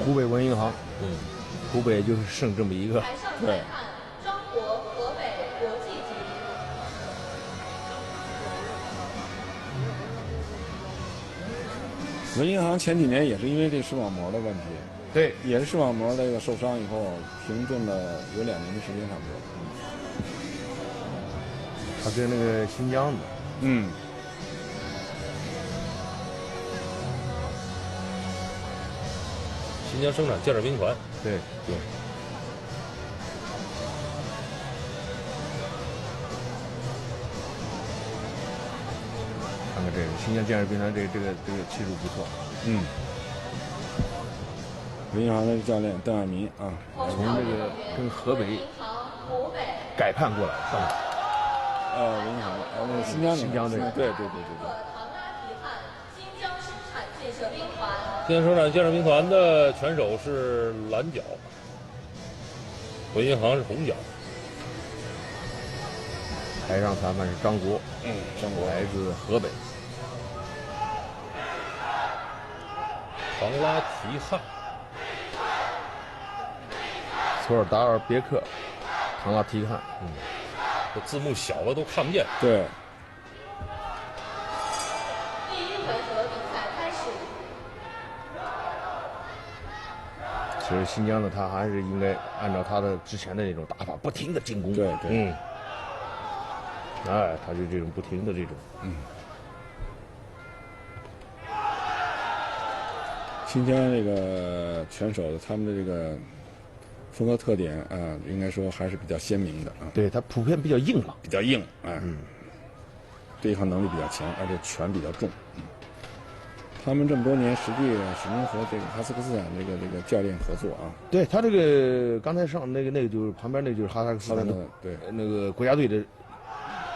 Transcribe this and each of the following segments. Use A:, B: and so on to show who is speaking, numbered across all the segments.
A: 湖北文银行，
B: 嗯。
A: 湖北就是剩这么一个。
B: 对。
C: 张国河北国际级。
B: 文银行前几年也是因为这视网膜的问题，
A: 对，
B: 也是视网膜这个受伤以后停顿了有2年的时间差不多。
A: 他跟那个新疆的，
B: 嗯。
D: 新疆生产建设兵团。
A: 对
B: 对。
A: 看看这个新疆建设兵团，这个技术不错。
B: 嗯。文银行的教练邓爱民啊，
A: 从这个跟河北改判过来，上来。
B: 文银行，那个新疆的，对。
C: 新疆生产建设兵团。
D: 新疆生产建设兵团的拳手是蓝角，文银行是红角。
A: 台上裁判是张国，
B: 张国
A: 来自河北。
D: 唐拉提汗。
A: 索尔达尔别克，唐拉提汗。
D: 这字幕小了都看不见。
B: 对。
C: 第一回合比赛开始。
A: 其实新疆的他还是应该按照他的之前的那种打法，不停的进攻。
B: 对。
A: 哎，他就这种不停的这种。
B: 新疆这个拳手的他们的这个风格特点啊，应该说还是比较鲜明的啊。
A: 对，他普遍比较硬朗，
B: 比较硬，对抗能力比较强，而且拳比较重。他们这么多年实际始终和这个哈萨克斯坦这个教练合作啊。
A: 对他这个刚才上那个就是旁边那就是哈萨克斯坦的
B: 对
A: 那个国家队的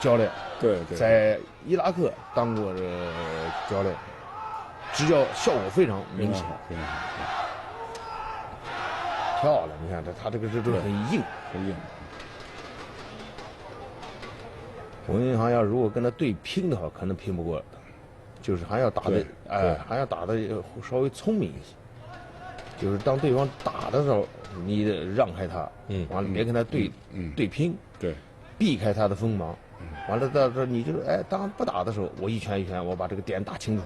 A: 教练，
B: 对，
A: 在伊拉克当过这教练，执教效果非常明显，
B: 非常好。
A: 漂亮！你看他这个很硬，
B: 很硬。
A: 文银行要如果跟他对拼的话，可能拼不过他，就是还要打的还要打的稍微聪明一些。就是当对方打的时候，你得让开他，完了别跟他对拼，
B: 对，
A: 避开他的锋芒，完了到时候你就当不打的时候，我一拳一拳，我把这个点打清楚。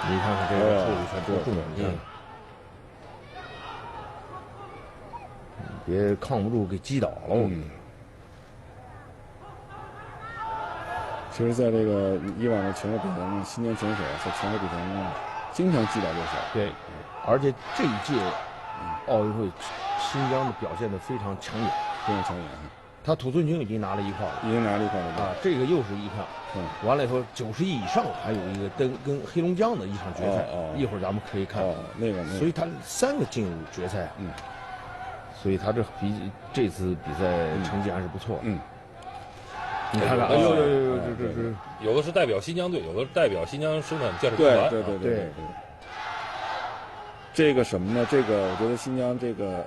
A: 你看看这个后一拳多重，你看，别抗不住给击倒了。
B: 其实，在这个以往的拳手比赛中，新疆拳手在拳手比赛中经常击倒对手。
A: 对，而且这一届奥运会，新疆的表现得非常抢眼，
B: 非常抢眼。
A: 他土孙军已经拿了1块了，啊，这个又是1块。完了以后90亿以上还有一个跟黑龙江的一场决赛，一会儿咱们可以看。
B: 那个。
A: 所以他3个进入决赛。所以他这次比赛成绩还是不错。你看看，
D: 有的是代表新疆队，有的是代表新疆生产建设兵团。
B: 对。这个什么呢？这个我觉得新疆这个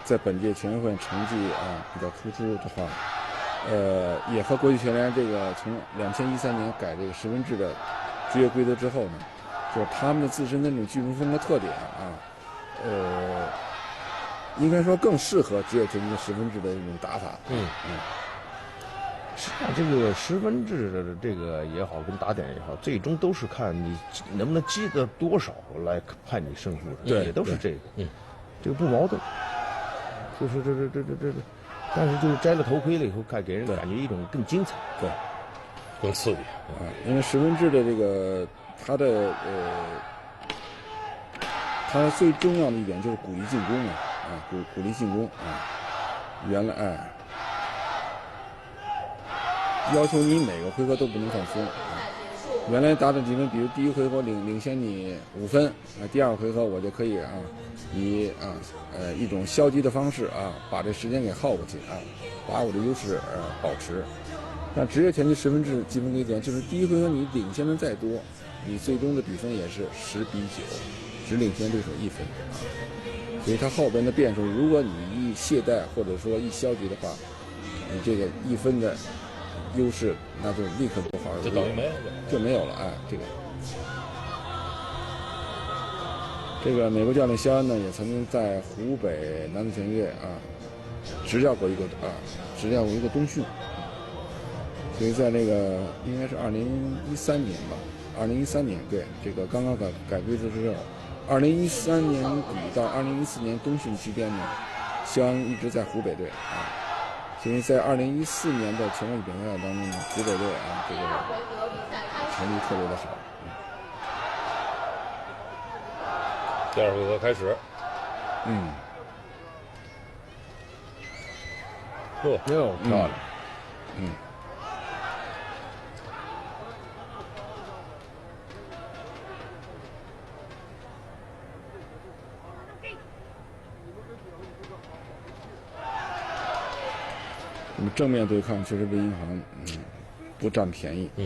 B: 在本届全运会成绩比较突出的话，也和国际拳联这个从2013年改这个10分制的职业规则之后呢，就是他们的自身的这种技术风格特点应该说更适合职业拳击的10分制的这种打法。
A: 实际上，这个10分制的这个也好，跟打点也好，最终都是看你能不能击得多少来判你胜负的，也都是这个。这个不矛盾。就是这，但是就是摘了头盔了以后，给人感觉一种更精彩，
D: 更刺激
B: 因为10分制的这个它最重要的一点就是鼓励进攻鼓励进攻原来要求你每个回合都不能放松。原来打的积分，比如第一回合领先你5分，第2回合我就可以以一种消极的方式把这时间给耗过去把我的优势保持。但职业拳击10分制积分规则就是第一回合你领先的再多，你最终的比分也是10比9，只领先对手1分所以它后边的变数，如果你一懈怠或者说一消极的话，你这个1分的优势，那就立刻夺好而归，
D: 就等于没有
B: 就没有了。哎，这个美国教练肖恩呢，也曾经在湖北男子拳队执教过一个冬训，所以在那个应该是2013年吧，2013年对，这个刚刚改规则之后，2013年底到2014年冬训期间呢，肖恩一直在湖北队所以在2014年的全国比赛当中呢，湖北队这个成绩特别的好。
D: 第二回合开始，
A: 哟，漂亮，
B: 那么正面对抗确实魏银航不占便宜。
A: 哎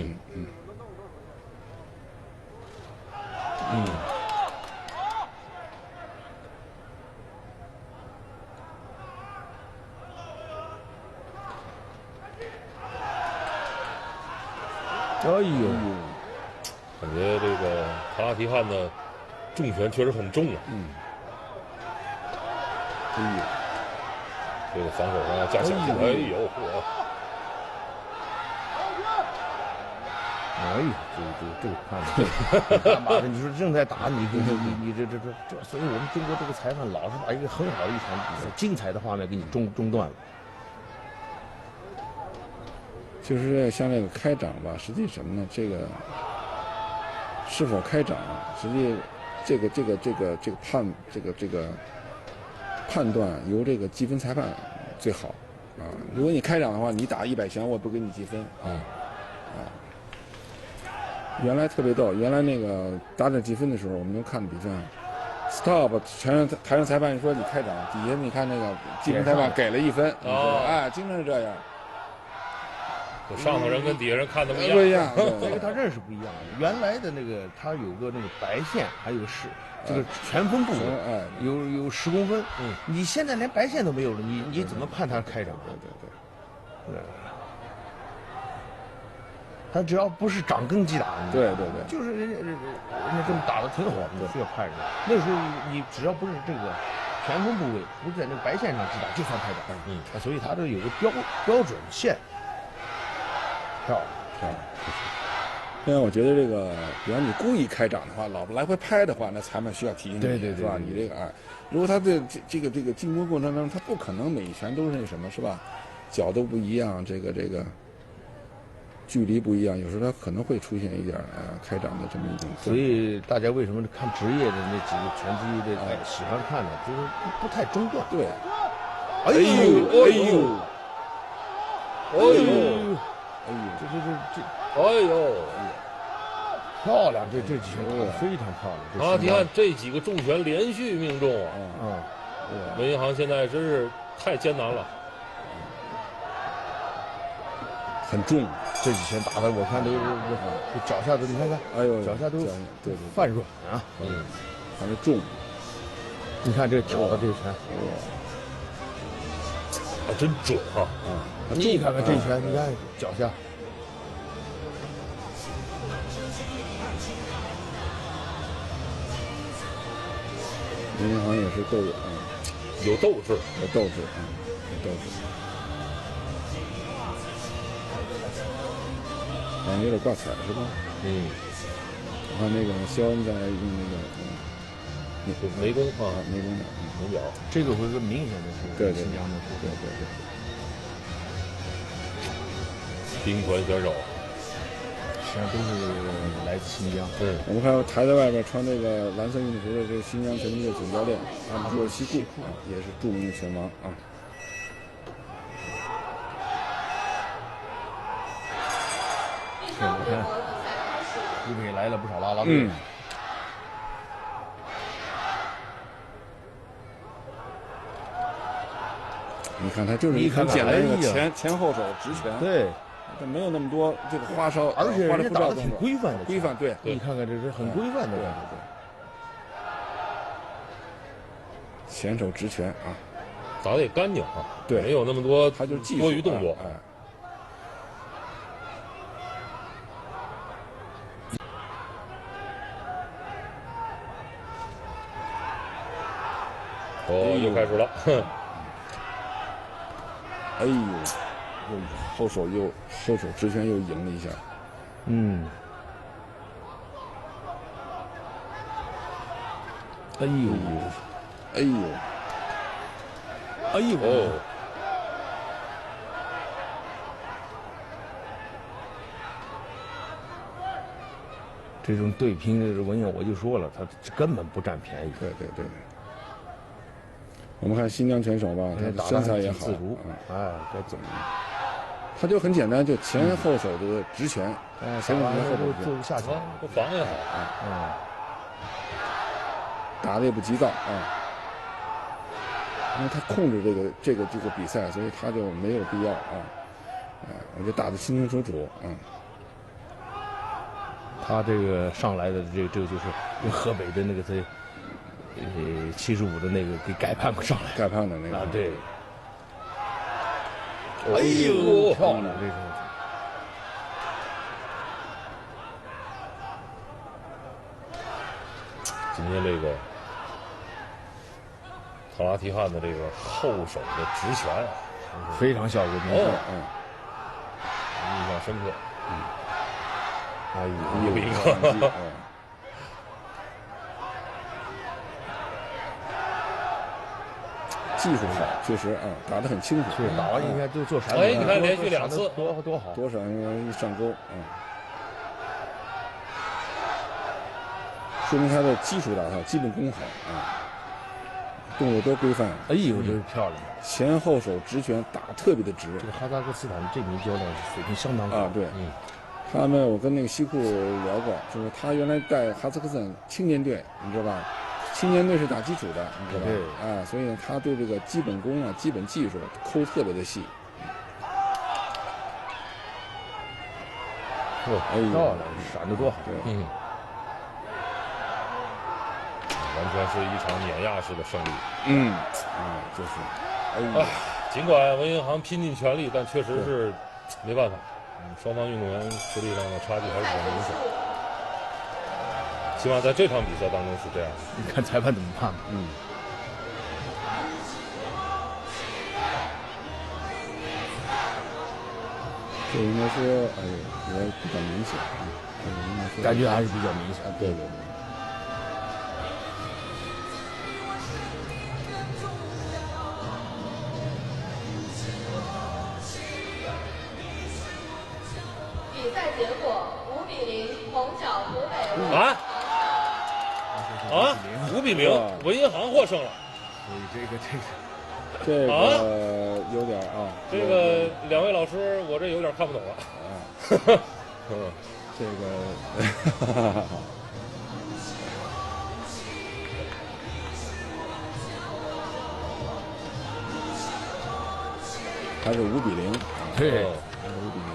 A: 呦，
D: 感觉这个卡拉提汗的重拳确实很重啊。这个防守上要加强。哎呦，
A: 哎呦，这个看的，干嘛的？你说正在打你这，所以我们中国这个裁判老是把一个很好的一场比赛精彩的画面给你中断了。
B: 就是像这个开掌吧，实际什么呢？这个是否开掌，实际这个判断由这个计分裁判最好如果你开掌的话，你打100拳，我不给你计分原来特别逗，原来那个打点计分的时候，我们都看比赛 ，stop， 台上裁判说你开掌，底下你看那个计分裁判给了1分，经常是这样。
D: 上头人跟底下人看的不一
B: 样，
A: 因为他认识不一样。原来的那个他有个那个白线，还有这个全分部位，有10公分。你现在连白线都没有了，你怎么判他开掌？对。他只要不是掌根击打，
B: 对，
A: 就是人家这么打的挺好的，你需要判人。那时候你只要不是这个全分部位不是在那个白线上击打，就算开掌。所以他这有个标准线。漂亮。
B: 现在我觉得这个，比方你故意开掌的话，老来回拍的话，那裁判需要提醒你，
A: 对，
B: 是吧？你这个如果他的这个进攻过程当中，他不可能每一拳都是那什么，是吧？角度不一样，这个距离不一样，有时候他可能会出现一点开掌的这么一种。
A: 所以大家为什么看职业的那几个拳击的喜欢看呢？就是不太中断。
B: 对。
A: 哎呦，漂亮！这几拳非常漂亮。
D: 卡拉提汗这几个重拳连续命中魏银航现在真是太艰难了。
B: 很重，
A: 这几拳打的我看都脚下都，你看看，脚下都泛软
B: 反正重。
A: 你看这挑的这拳，
D: 真准
A: 你看看这拳，你看脚下。
B: 魏银航也是
D: 有斗志，
B: 有斗志。有点挂彩是吧？然后那个肖恩在用那个
D: 湄公
B: 湄公的
D: 湄角，
A: 这个回合明显的是
B: 对
A: 新疆的，对。
D: 冰团选手，
A: 实际上都是来自新疆。
B: 我们看台在外边穿这个蓝色运动服的这新疆拳击队总教练阿布西库也是著名的拳王
A: 是，你看，湖北来了不少啦啦队。
B: 你看他就是很简单的前后手直拳，
A: 对，
B: 他没有那么多这个花哨，
A: 而且人家打的挺
B: 规
A: 范的，
B: 规范对。
A: 你看看这是很规范的，
B: 对。前手直拳
D: 打得也干净
B: 对，
D: 没有那么多
B: 他就是技术
D: 多余动作。又开始了。
B: 哎呦，后手直拳又赢了一下。
A: 嗯。哎呦，
B: 哎呦，
A: 哎呦！
D: 哦，
A: 这种对拼的文彦我就说了，他根本不占便宜。
B: 对。我们看新疆拳手吧，他的身材也好，
A: 自如，哎，该怎么？
B: 他就很简单，就前后手的直拳，前后拳后手
A: 做个下拳，
D: 不防也好
B: 打的也不急躁因为他控制这个比赛，所以他就没有必要我觉得打得清清楚楚
A: 他这个上来的这个就是跟河北的那个75的那个给改判上来，
B: 盖胖的那个
A: 对。哎呦，漂亮！这是。
D: 今天这个特拉提汗的这个后手的直拳
A: 非常效果明显，
D: 印象深刻。
A: 哎呦，
D: 有一个
B: 技术好，确实打得很清楚。
A: 是打完应该就做闪。
D: 哎，你看连续2次，
A: 多好！
B: 多少一上钩说明他的基础打得好，基本功好动作多规范。
A: 哎呦，这是漂亮！
B: 前后手直拳打特别的直。
A: 这个哈萨克斯坦这名教练水平相当高
B: 对，他们我跟那个西库聊过，就是他原来带哈萨克斯坦青年队，你知道吧？青年队是打基础的，你知道吧？
A: 对，
B: 所以呢，他对这个基本功基本技术抠特别的细。
A: 漂亮，闪得多好！
D: 完全是一场碾压式的胜利。
B: 就是，
D: 尽管文银航拼尽全力，但确实是没办法。双方运动员实力上的差距还是比较明显。希望在这场比赛当中是这样的。
A: 你看裁判怎么判吧。
B: 这应该说，也比较明显
A: 感觉还是比较明显。
B: 对。
C: 比赛结果5-0，红角河北。
D: 5-0，文银航获胜了。
A: 所以
B: 这个有点
D: 这个2位老师，我这有点看不懂了。
B: 这个还是5-0，
A: 对，
B: 还是5-0。